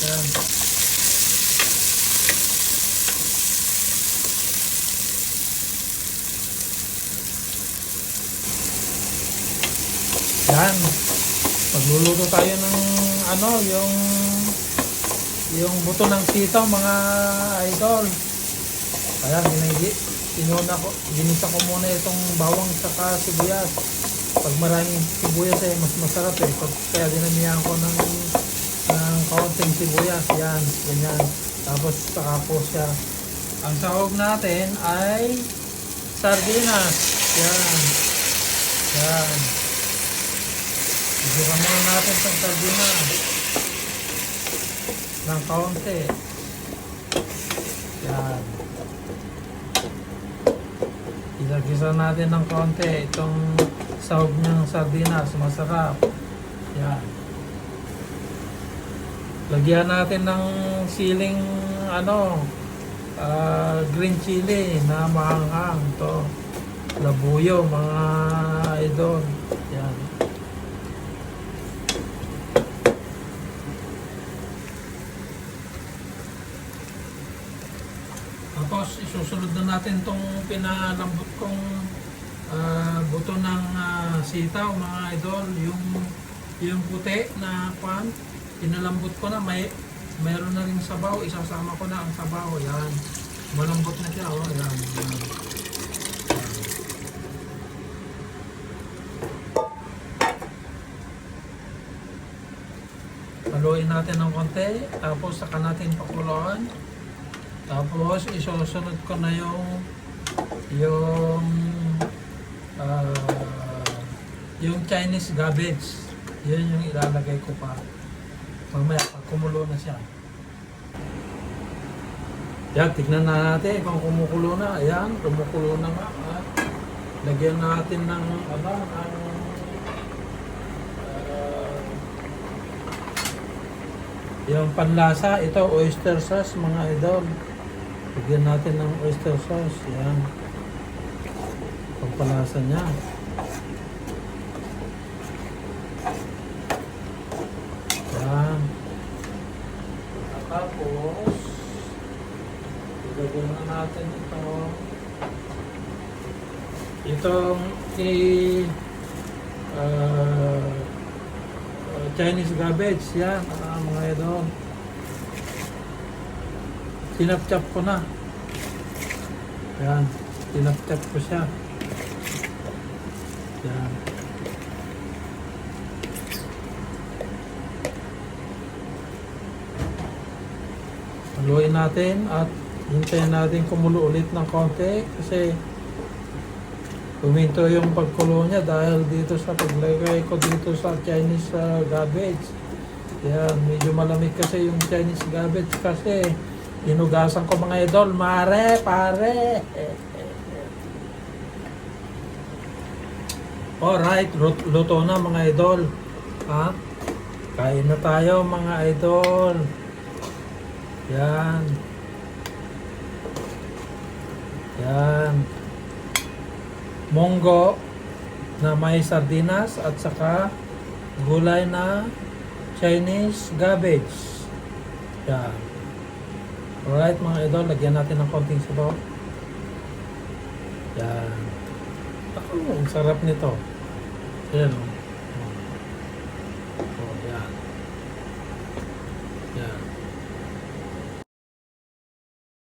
Yan. Yan. Magluluto tayo ng ano, yung buto ng sitaw mga idol. Kaya ginisa ko muna itong bawang saka sibuyas. Pag maraming sibuyas mas masarap eh. Kaya dinamihan ko ng kaunting sibuyas. Yan, ganyan. Tapos saka po siya. Ang sahog natin ay sardinas. Yan. Yan. Isukan muna natin sa sardinas ng kaunti. Yan. Isa-gisa natin ng kaunti itong sahog ng sardinas. Masarap. Yan. Lagyan natin ng siling green chili na maanghang. Ito. Labuyo mga idol. Yan. Tapos isusunod na natin itong pinalambot kong buto ng sitaw mga idol, yung puti na pan, pinalambot ko na, mayroon na rin sabaw, isasama ko na ang sabaw. Yan, malambot na siya. Oh, yan, yan. Haluin natin ng konti, tapos saka natin pakuluan. Tapos isusunod ko na yung Chinese cabbage. Yan yung ilalagay ko pa. Mamaya pag kumulo na siya. Yan, tignan na natin kung kumukulo na. Ayan, kumukulo na nga. Lagyan natin ng yung panlasa. Ito oyster sauce mga idol. Lagyan natin ng oyster sauce. Yan. Pagpalasa niya. Yan. Tapos, ilagyan na natin itong Chinese cabbage. Yan, mga idol. Tinap-chop ko na. Yan. Tinap-chop ko siya. Yan. Haluin natin at hintayin natin kumulo ulit ng konti kasi huminto yung pagkulo niya dahil dito sa paglagay ko dito sa Chinese cabbage. Yan. Medyo malamig kasi yung Chinese cabbage kasi hinugasan ko mga idol, pare. Alright, luto na mga idol. Ha? Kain na tayo mga idol. Yan. Yan. Monggo na may sardinas at saka gulay na Chinese cabbage. Yan. Alright mga idol, lagyan natin ng konting sabaw. Yan. Ako, ang sarap nito. Yan. Oh, yan.